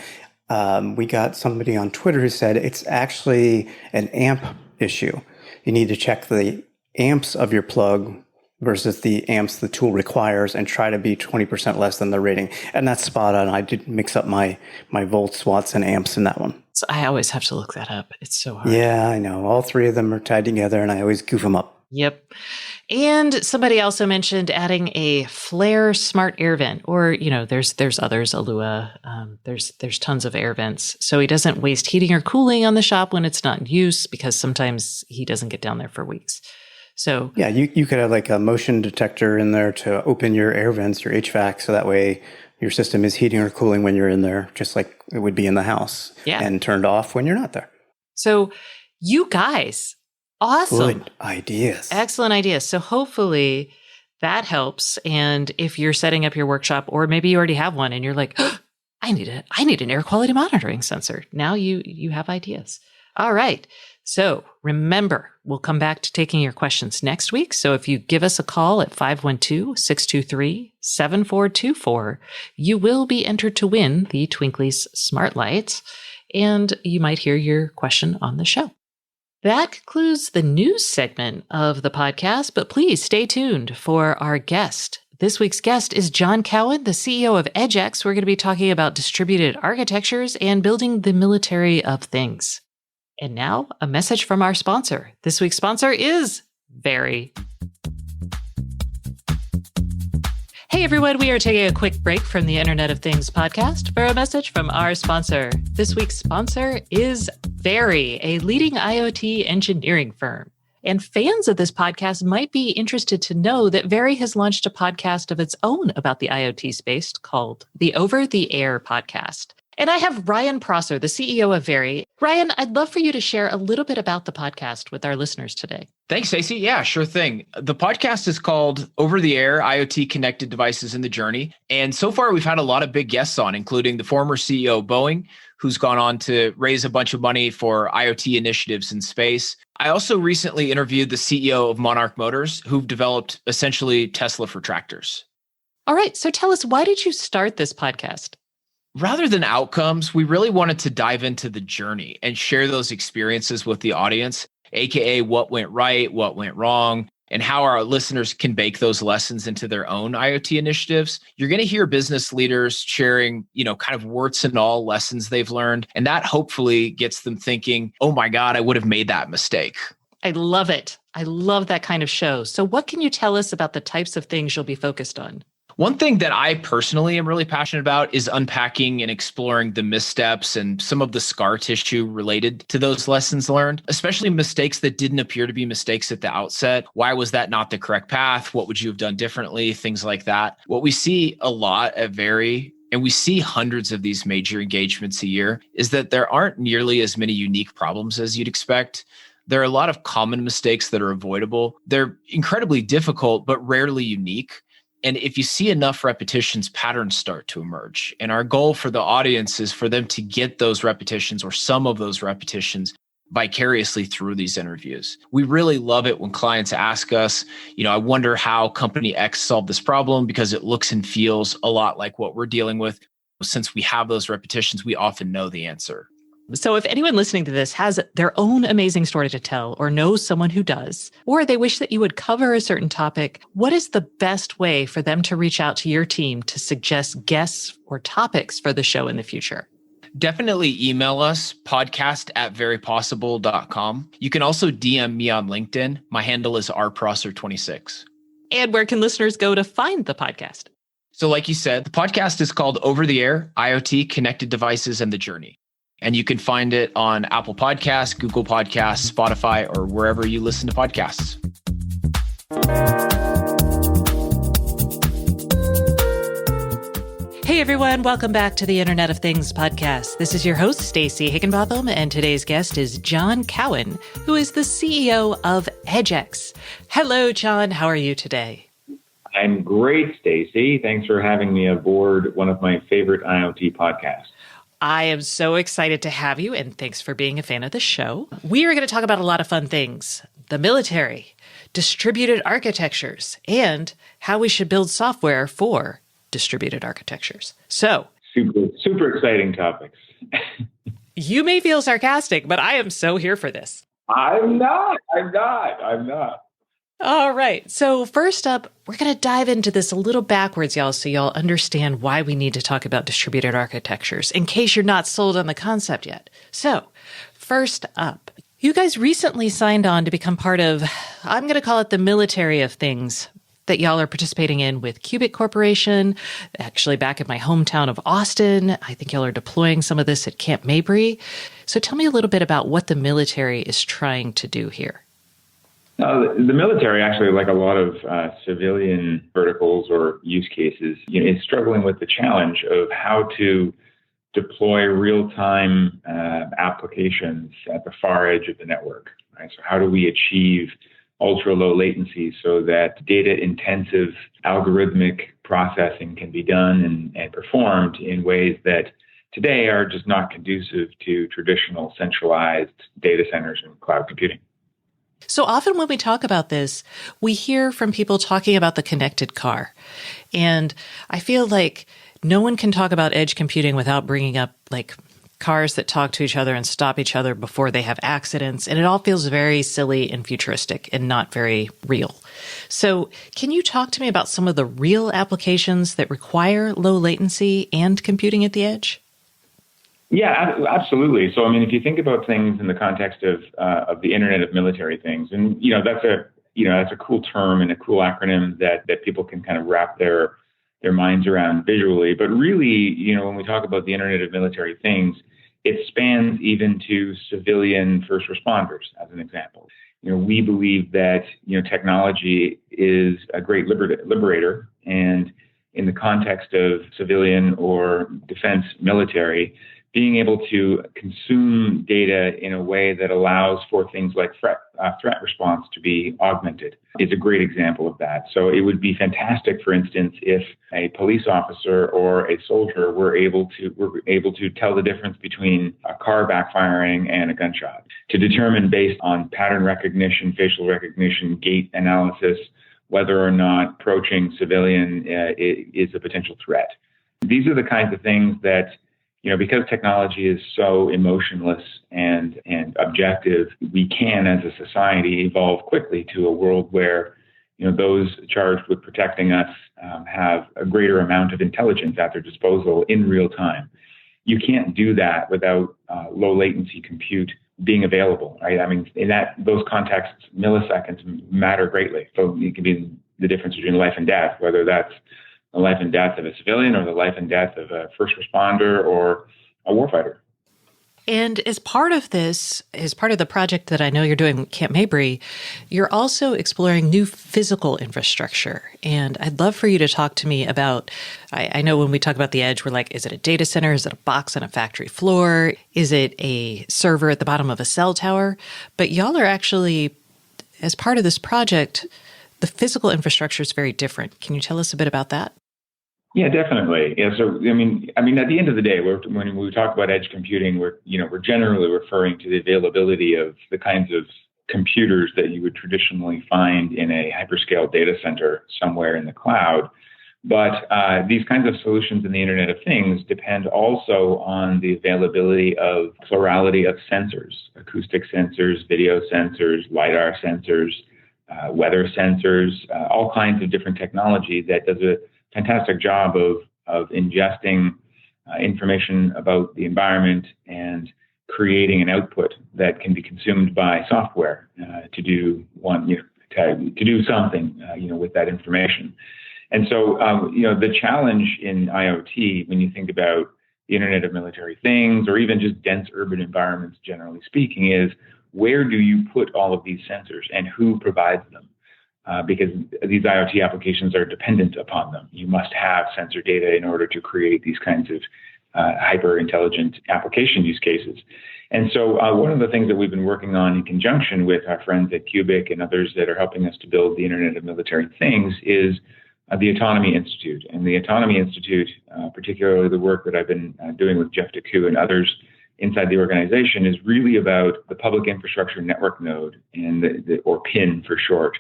we got somebody on Twitter who said it's actually an amp issue. You need to check the amps of your plug versus the amps the tool requires and try to be 20% less than the rating. And that's spot on. I did mix up my volts, watts, and amps in that one. So I always have to look that up. It's so hard. Yeah, I know. All three of them are tied together, and I always goof them up. Yep. And somebody also mentioned adding a flare smart air vent, or, there's others, Alua. There's tons of air vents. So he doesn't waste heating or cooling on the shop when it's not in use, because sometimes he doesn't get down there for weeks. So yeah, you could have like a motion detector in there to open your air vents, your HVAC, so that way your system is heating or cooling when you're in there, just like it would be in the house, and turned off when you're not there. So you guys, awesome. Good ideas. Excellent ideas. So hopefully that helps. And if you're setting up your workshop, or maybe you already have one and you're like, oh, I need an air quality monitoring sensor. Now you have ideas. All right. So remember, we'll come back to taking your questions next week. So if you give us a call at 512-623-7424, you will be entered to win the Twinkly's Smart Lights, and you might hear your question on the show. That concludes the news segment of the podcast, but please stay tuned for our guest. This week's guest is John Cowan, the CEO of EdgeX. We're going to be talking about distributed architectures and building the military of things. And now, a message from our sponsor. This week's sponsor is Very. Hey everyone, we are taking a quick break from the Internet of Things podcast for a message from our sponsor. This week's sponsor is Very, a leading IoT engineering firm. And fans of this podcast might be interested to know that Very has launched a podcast of its own about the IoT space called the Over the Air podcast. And I have Ryan Prosser, the CEO of Very. Ryan, I'd love for you to share a little bit about the podcast with our listeners today. Thanks, Stacey. Yeah, sure thing. The podcast is called Over the Air, IoT Connected Devices in the Journey. And so far, we've had a lot of big guests on, including the former CEO of Boeing, who's gone on to raise a bunch of money for IoT initiatives in space. I also recently interviewed the CEO of Monarch Motors, who've developed essentially Tesla for tractors. All right. So tell us, why did you start this podcast? Rather than outcomes, we really wanted to dive into the journey and share those experiences with the audience, aka what went right, what went wrong, and how our listeners can bake those lessons into their own IoT initiatives. You're going to hear business leaders sharing, kind of warts and all lessons they've learned. And that hopefully gets them thinking, oh my God, I would have made that mistake. I love it. I love that kind of show. So what can you tell us about the types of things you'll be focused on? One thing that I personally am really passionate about is unpacking and exploring the missteps and some of the scar tissue related to those lessons learned, especially mistakes that didn't appear to be mistakes at the outset. Why was that not the correct path? What would you have done differently? Things like that. What we see a lot at Very, and we see hundreds of these major engagements a year, is that there aren't nearly as many unique problems as you'd expect. There are a lot of common mistakes that are avoidable. They're incredibly difficult, but rarely unique. And if you see enough repetitions, patterns start to emerge. And our goal for the audience is for them to get those repetitions or some of those repetitions vicariously through these interviews. We really love it when clients ask us, I wonder how company X solved this problem, because it looks and feels a lot like what we're dealing with. Since we have those repetitions, we often know the answer. So if anyone listening to this has their own amazing story to tell, or knows someone who does, or they wish that you would cover a certain topic, what is the best way for them to reach out to your team to suggest guests or topics for the show in the future? Definitely email us, podcast@verypossible.com. You can also DM me on LinkedIn. My handle is rprosser26. And where can listeners go to find the podcast? So like you said, the podcast is called Over the Air, IoT Connected Devices and the Journey. And you can find it on Apple Podcasts, Google Podcasts, Spotify, or wherever you listen to podcasts. Hey everyone, welcome back to the Internet of Things podcast. This is your host, Stacey Higginbotham, and today's guest is John Cowan, who is the CEO of EdgeX. Hello, John. How are you today? I'm great, Stacey. Thanks for having me aboard one of my favorite IoT podcasts. I am so excited to have you, and thanks for being a fan of the show. We are going to talk about a lot of fun things: the military, distributed architectures, and how we should build software for distributed architectures. So, super exciting topics. You may feel sarcastic, but I am so here for this. I'm not. All right. So first up, we're going to dive into this a little backwards, y'all, so y'all understand why we need to talk about distributed architectures, in case you're not sold on the concept yet. So first up, you guys recently signed on to become part of, I'm going to call it the military of things that y'all are participating in with Cubic Corporation, actually back in my hometown of Austin. I think y'all are deploying some of this at Camp Mabry. So tell me a little bit about what the military is trying to do here. The military, actually, like a lot of civilian verticals or use cases, is struggling with the challenge of how to deploy real-time applications at the far edge of the network. Right? So how do we achieve ultra-low latency so that data-intensive algorithmic processing can be done and performed in ways that today are just not conducive to traditional centralized data centers and cloud computing? So often when we talk about this, we hear from people talking about the connected car. And I feel like no one can talk about edge computing without bringing up like cars that talk to each other and stop each other before they have accidents. And it all feels very silly and futuristic and not very real. So can you talk to me about some of the real applications that require low latency and computing at the edge? Yeah, absolutely. So, I mean, if you think about things in the context of the Internet of Military Things, and that's a cool term and a cool acronym that people can kind of wrap their minds around visually. But really, when we talk about the Internet of Military Things, it spans even to civilian first responders, as an example. We believe that technology is a great liberator, and in the context of civilian or defense military, being able to consume data in a way that allows for things like threat response to be augmented is a great example of that. So it would be fantastic, for instance, if a police officer or a soldier were able to tell the difference between a car backfiring and a gunshot, to determine based on pattern recognition, facial recognition, gait analysis, whether or not approaching civilian is a potential threat. These are the kinds of things that, because technology is so emotionless and objective, we can, as a society, evolve quickly to a world where, those charged with protecting us have a greater amount of intelligence at their disposal in real time. You can't do that without low latency compute being available, right? I mean, in those contexts, milliseconds matter greatly. So it can be the difference between life and death, whether that's the life and death of a civilian or the life and death of a first responder or a warfighter. And as part of this, as part of the project that I know you're doing with Camp Mabry, you're also exploring new physical infrastructure. And I'd love for you to talk to me about, I know when we talk about the edge, we're like, is it a data center? Is it a box on a factory floor? Is it a server at the bottom of a cell tower? But y'all are actually, as part of this project, the physical infrastructure is very different. Can you tell us a bit about that? Yeah, definitely. Yeah. So, I mean, at the end of the day, when we talk about edge computing, we're generally referring to the availability of the kinds of computers that you would traditionally find in a hyperscale data center somewhere in the cloud. But these kinds of solutions in the Internet of Things depend also on the availability of plurality of sensors, acoustic sensors, video sensors, LiDAR sensors, weather sensors, all kinds of different technology that does a fantastic job of ingesting information about the environment and creating an output that can be consumed by software to do something with that information. And so the challenge in IoT, when you think about the Internet of Military Things or even just dense urban environments, generally speaking, is where do you put all of these sensors and who provides them? Because these IoT applications are dependent upon them. You must have sensor data in order to create these kinds of hyper intelligent application use cases. And so one of the things that we've been working on in conjunction with our friends at Cubic and others that are helping us to build the Internet of Military Things is the Autonomy Institute. And the Autonomy Institute, particularly the work that I've been doing with Jeff DeCoux and others inside the organization, is really about the Public Infrastructure Network Node, and or PIN for short.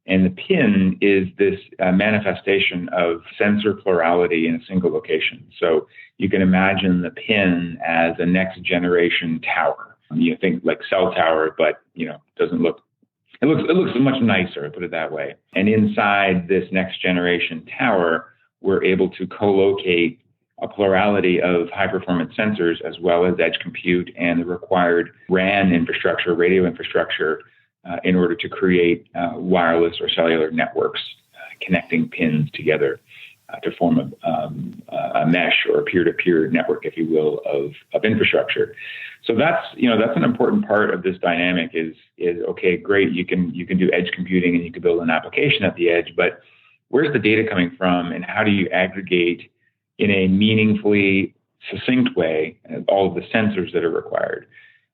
And the PIN is this manifestation of sensor plurality in a single location. So you can imagine the PIN as a next generation tower. You think like cell tower, but doesn't look looks much nicer, put it that way. And inside this next generation tower, we're able to co-locate a plurality of high performance sensors as well as edge compute and the required RAN infrastructure, radio infrastructure, in order to create wireless or cellular networks connecting pins together to form a mesh or a peer-to-peer network, if you will, of infrastructure. So that's an important part of this dynamic is okay, great, you can do edge computing and you can build an application at the edge, but where's the data coming from and how do you aggregate in a meaningfully succinct way all of the sensors that are required?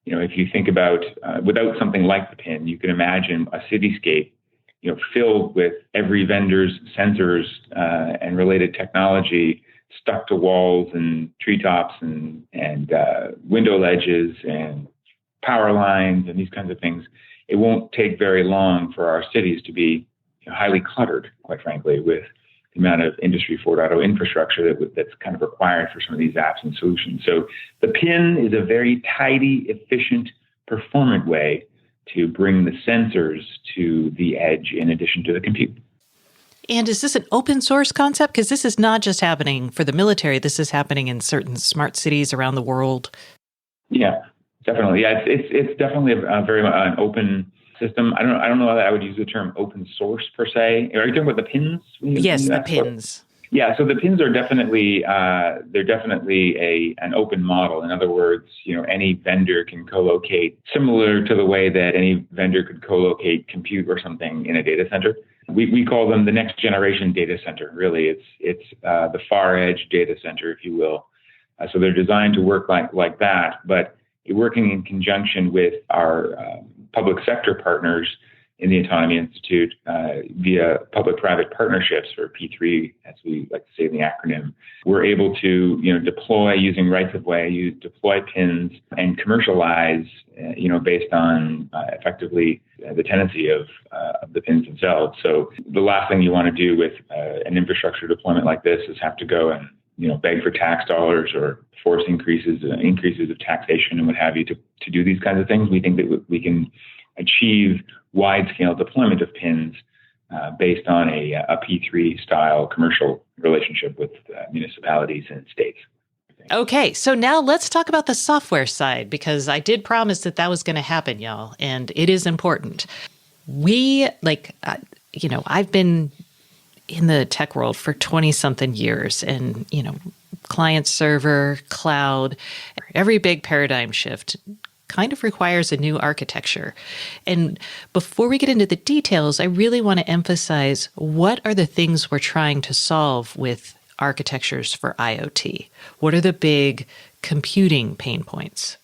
If you think about without something like the pin, you can imagine a cityscape filled with every vendor's sensors and related technology stuck to walls and treetops and window ledges and power lines and these kinds of things. It won't take very long for our cities to be highly cluttered, quite frankly, with the amount of Industry 4.0 infrastructure that's kind of required for some of these apps and solutions. So the pin is a very tidy, efficient, performant way to bring the sensors to the edge in addition to the compute. And is this an open source concept? Because this is not just happening for the military. This is happening in certain smart cities around the world. Yeah, definitely. Yeah, it's definitely a very an open system. I don't know that I would use the term open source per se. Are you talking about the pins? Yes, the pins. Yeah, so the pins are definitely an open model. In other words, any vendor can co-locate, similar to the way that any vendor could co-locate compute or something in a data center. We call them the next generation data center. Really, it's the far edge data center, if you will. So they're designed to work like that, but working in conjunction with our public sector partners in the Autonomy Institute via public-private partnerships, or P3, as we like to say in the acronym. We're able to, deploy using rights-of-way, deploy pins and commercialize, based on effectively the tenancy of the pins themselves. So the last thing you want to do with an infrastructure deployment like this is have to go and beg for tax dollars or force increases of taxation and what have you to do these kinds of things. We think that we can achieve wide-scale deployment of pins based on a P3 style commercial relationship with municipalities and states. Okay, so now let's talk about the software side, because I did promise that was going to happen, y'all, and it is important. I've been in the tech world for 20-something years, and, client server, cloud, every big paradigm shift kind of requires a new architecture. And before we get into the details, I really want to emphasize what are the things we're trying to solve with architectures for IoT? What are the big computing pain points?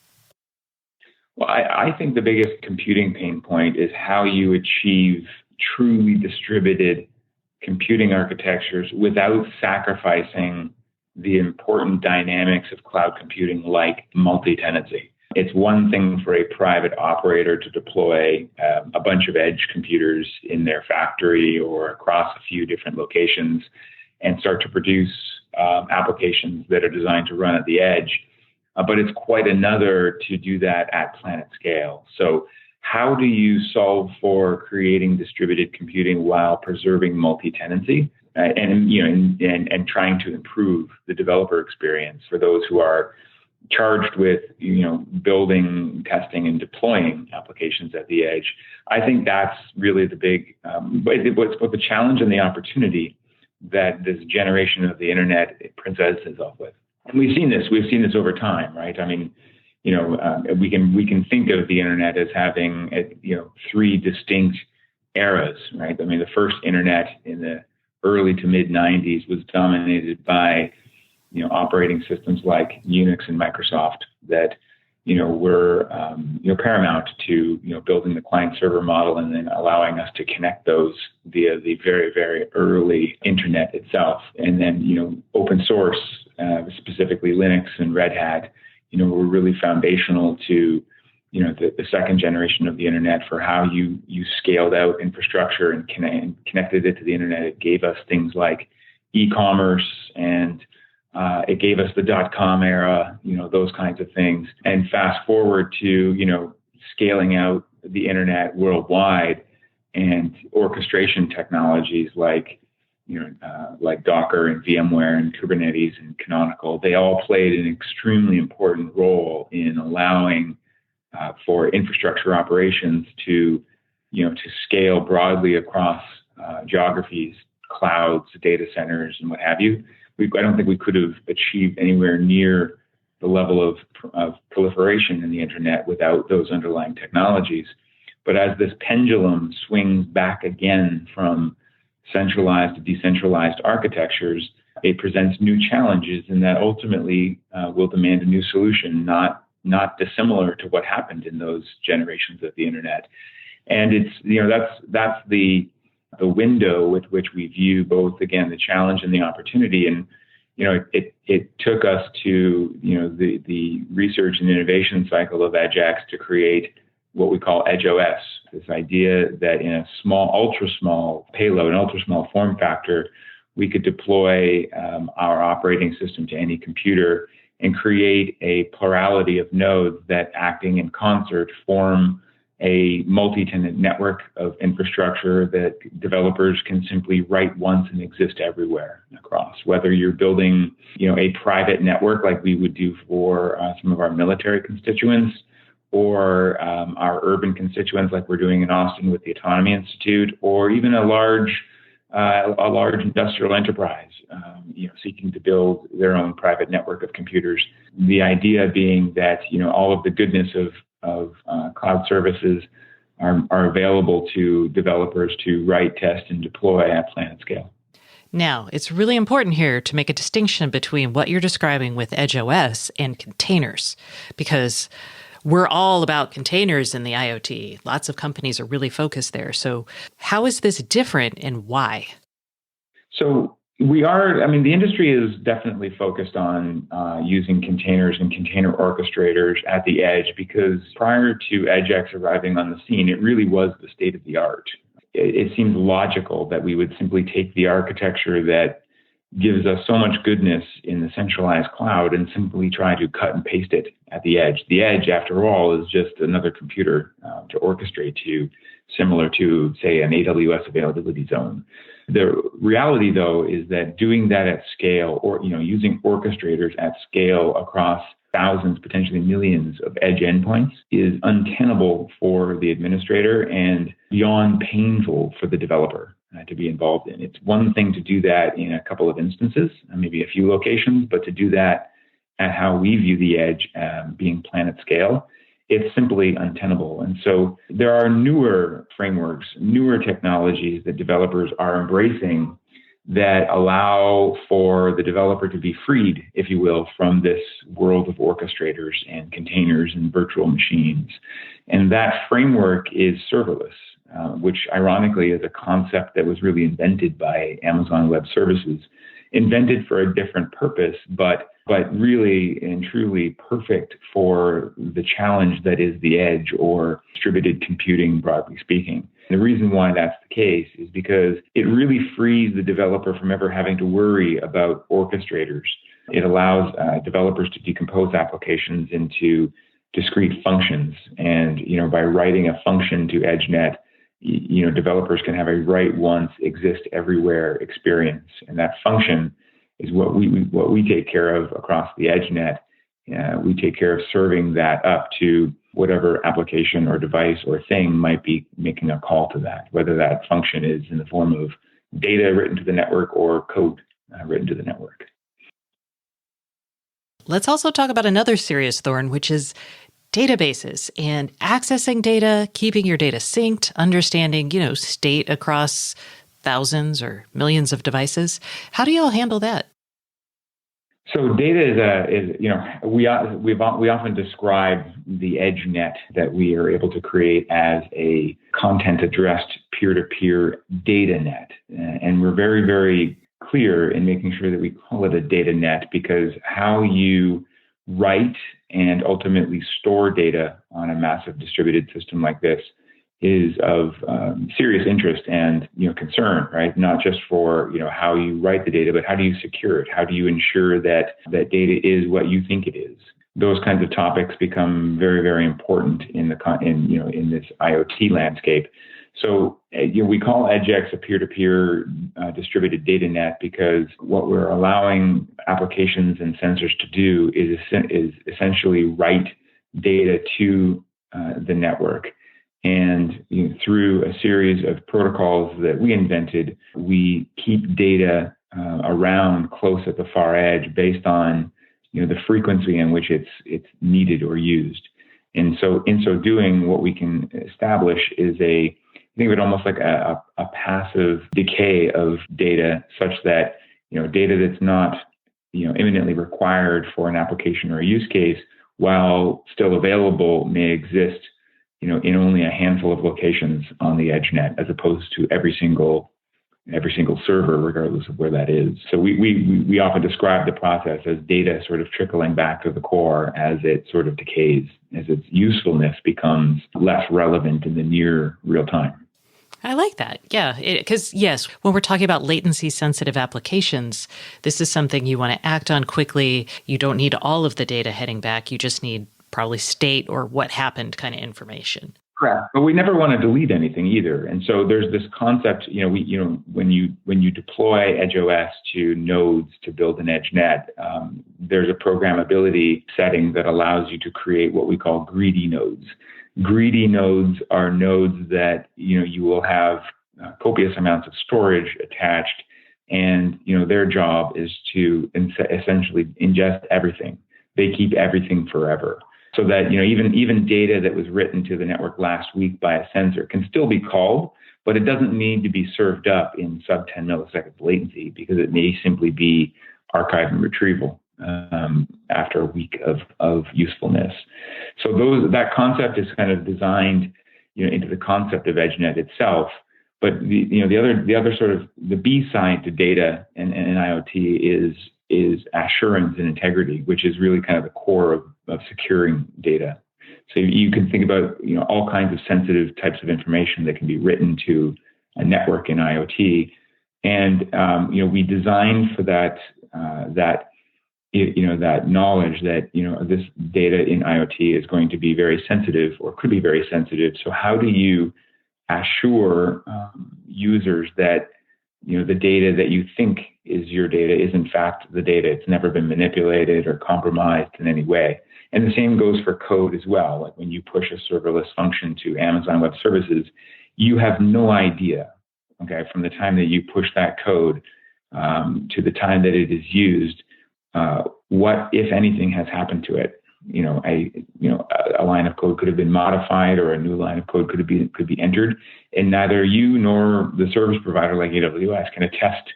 Well, I think the biggest computing pain point is how you achieve truly distributed computing architectures without sacrificing the important dynamics of cloud computing like multi-tenancy. It's one thing for a private operator to deploy a bunch of edge computers in their factory or across a few different locations and start to produce applications that are designed to run at the edge. But it's quite another to do that at planet scale. So how do you solve for creating distributed computing while preserving multi-tenancy and trying to improve the developer experience for those who are charged with, building, testing, and deploying applications at the edge? I think that's really the big, both the challenge and the opportunity that this generation of the internet presents itself with. And we've seen this over time, right? I mean, we can think of the internet as having, three distinct eras, right? I mean, the first internet in the early to mid 90s was dominated by operating systems like Unix and Microsoft that, were, paramount to, building the client server model and then allowing us to connect those via the very, very early internet itself. And then, open source, specifically Linux and Red Hat, were really foundational to, the second generation of the internet for how you scaled out infrastructure and connected it to the internet. It gave us things like e-commerce and it gave us the .com era, those kinds of things. And fast forward to, scaling out the internet worldwide, and orchestration technologies like like Docker and VMware and Kubernetes and Canonical, they all played an extremely important role in allowing for infrastructure operations to scale broadly across geographies, clouds, data centers, and what have you. I don't think we could have achieved anywhere near the level of proliferation in the internet without those underlying technologies. But as this pendulum swings back again from centralized to decentralized architectures, it presents new challenges, and that ultimately will demand a new solution, not dissimilar to what happened in those generations of the internet. And it's that's the window with which we view both, again, the challenge and the opportunity. And it took us to the research and innovation cycle of EdgeX to create what we call EdgeOS, this idea that in a ultra small payload, an ultra small form factor, we could deploy our operating system to any computer and create a plurality of nodes that, acting in concert, form a multi-tenant network of infrastructure that developers can simply write once and exist everywhere across. Whether you're building, a private network like we would do for some of our military constituents, or our urban constituents like we're doing in Austin with the Autonomy Institute, or even a large industrial enterprise, seeking to build their own private network of computers. The idea being that all of the goodness of cloud services are available to developers to write, test, and deploy at planet scale. Now, it's really important here to make a distinction between what you're describing with EdgeOS and containers, because we're all about containers in the IoT. Lots of companies are really focused there. So how is this different and why? So the industry is definitely focused on using containers and container orchestrators at the edge, because prior to EdgeX arriving on the scene, it really was the state of the art. It seemed logical that we would simply take the architecture that gives us so much goodness in the centralized cloud and simply try to cut and paste it at the edge. The edge, after all, is just another computer to orchestrate to, similar to, say, an AWS availability zone. The reality, though, is that doing that at scale, or using orchestrators at scale across thousands, potentially millions of edge endpoints, is untenable for the administrator and beyond painful for the developer to be involved in. It's one thing to do that in a couple of instances, maybe a few locations, but to do that at how we view the edge being planet scale, it's simply untenable. And so there are newer frameworks, newer technologies that developers are embracing that allow for the developer to be freed, if you will, from this world of orchestrators and containers and virtual machines. And that framework is serverless, which ironically is a concept that was really invented by Amazon Web Services, invented for a different purpose, but really and truly perfect for the challenge that is the edge, or distributed computing, broadly speaking. The reason why that's the case is because it really frees the developer from ever having to worry about orchestrators. It allows developers to decompose applications into discrete functions. And, by writing a function to EdgeNet, developers can have a write once, exist everywhere experience. And that function is what we take care of across the EdgeNet. We take care of serving that up to whatever application or device or thing might be making a call to that, whether that function is in the form of data written to the network or code written to the network. Let's also talk about another serious thorn, which is databases and accessing data, keeping your data synced, understanding, state across thousands or millions of devices. How do you all handle that? So data we often describe the EdgeNet that we are able to create as a content-addressed peer-to-peer data net. And we're very, very clear in making sure that we call it a data net, because how you write and ultimately store data on a massive distributed system like this is of serious interest and concern, right? Not just for how you write the data, but how do you secure it? How do you ensure that that data is what you think it is? Those kinds of topics become very, very important in this IoT landscape. So we call EdgeX a peer-to-peer distributed data net because what we're allowing applications and sensors to do is essentially write data to the network. And through a series of protocols that we invented, we keep data around close at the far edge based on the frequency in which it's needed or used. And so in so doing, what we can establish is think of it almost like a passive decay of data, such that data that's not imminently required for an application or a use case, while still available, may exist in only a handful of locations on the edge net, as opposed to every single server, regardless of where that is. So we often describe the process as data sort of trickling back to the core as it sort of decays, as its usefulness becomes less relevant in the near real time. I like that. Yeah, because yes, when we're talking about latency sensitive applications, this is something you want to act on quickly. You don't need all of the data heading back. You just need probably state or what happened kind of information. Correct. But we never want to delete anything either. And so there's this concept, when you deploy EdgeOS to nodes to build an edge net, there's a programmability setting that allows you to create what we call greedy nodes. Greedy nodes are nodes that you will have copious amounts of storage attached, and their job is to essentially ingest everything. They keep everything forever, so that even data that was written to the network last week by a sensor can still be called, but it doesn't need to be served up in sub 10 milliseconds latency, because it may simply be archive and retrieval after a week of usefulness. So that concept is kind of designed into the concept of EdgeNet itself. But the other sort of the B side to data and IoT is assurance and integrity, which is really kind of the core of securing data. So you can think about all kinds of sensitive types of information that can be written to a network in IoT, and we designed for that knowledge that this data in IoT is going to be very sensitive or could be very sensitive. So how do you assure users that the data that you think is your data is in fact the data? It's never been manipulated or compromised in any way. And the same goes for code as well. Like when you push a serverless function to Amazon Web Services, you have no idea, from the time that you push that code to the time that it is used, what, if anything, has happened to it. A line of code could have been modified, or a new line of code could be entered, and neither you nor the service provider like AWS can attest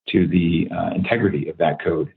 to the integrity of that code.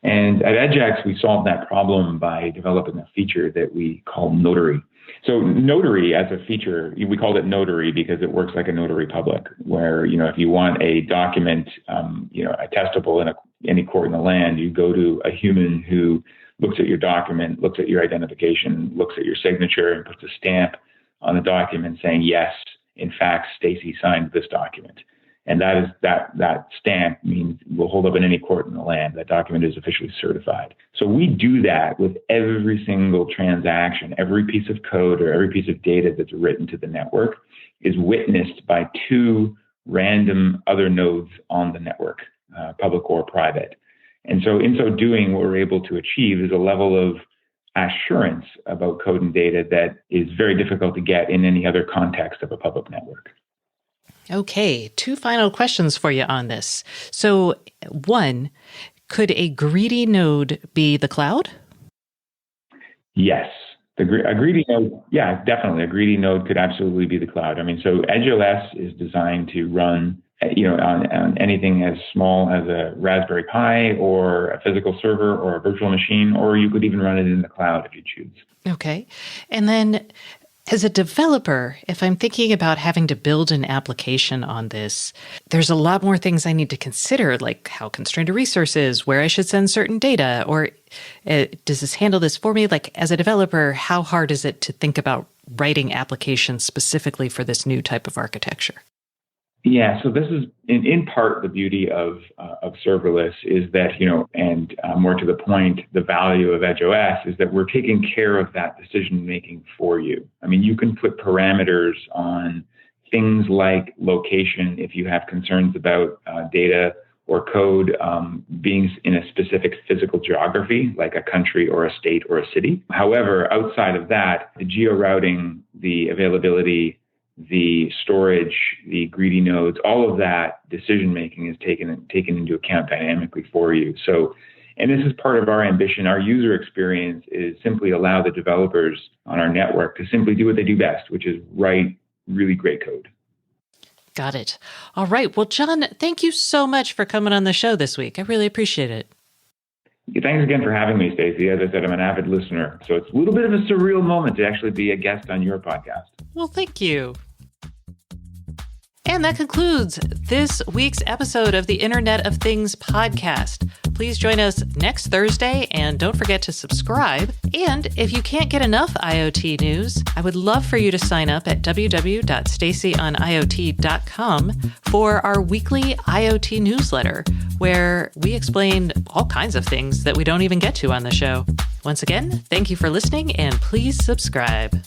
And at EdgeX, we solved that problem by developing a feature that we call Notary. So Notary as a feature, we called it Notary because it works like a notary public, where if you want a document, attestable in any court in the land, you go to a human who looks at your document, looks at your identification, looks at your signature, and puts a stamp on the document saying, yes, in fact, Stacy signed this document. And that stamp means will hold up in any court in the land. That document is officially certified. So we do that with every single transaction. Every piece of code or every piece of data that's written to the network is witnessed by two random other nodes on the network, public or private. And so in so doing, what we're able to achieve is a level of assurance about code and data that is very difficult to get in any other context of a public network. Okay, two final questions for you on this. So one, could a greedy node be the cloud? Yes. A greedy node, yeah, definitely. A greedy node could absolutely be the cloud. So EdgeOS is designed to run on anything as small as a Raspberry Pi or a physical server or a virtual machine, or you could even run it in the cloud if you choose. Okay. And then as a developer, if I'm thinking about having to build an application on this, there's a lot more things I need to consider, like how constrained a resource is, where I should send certain data, or does this handle this for me? Like as a developer, how hard is it to think about writing applications specifically for this new type of architecture? Yeah, so this is in part the beauty of serverless is that, and more to the point, the value of EdgeOS is that we're taking care of that decision making for you. You can put parameters on, things like location, if you have concerns about data or code being in a specific physical geography, like a country or a state or a city. However, outside of that, the geo-routing, the availability, the storage, the greedy nodes, all of that decision-making is taken into account dynamically for you. So, and this is part of our ambition. Our user experience is simply allow the developers on our network to simply do what they do best, which is write really great code. Got it. All right. Well, John, thank you so much for coming on the show this week. I really appreciate it. Thanks again for having me, Stacey. As I said, I'm an avid listener, so it's a little bit of a surreal moment to actually be a guest on your podcast. Well, thank you. And that concludes this week's episode of the Internet of Things podcast. Please join us next Thursday, and don't forget to subscribe. And if you can't get enough IoT news, I would love for you to sign up at www.staceyoniot.com for our weekly IoT newsletter, where we explain all kinds of things that we don't even get to on the show. Once again, thank you for listening, and please subscribe.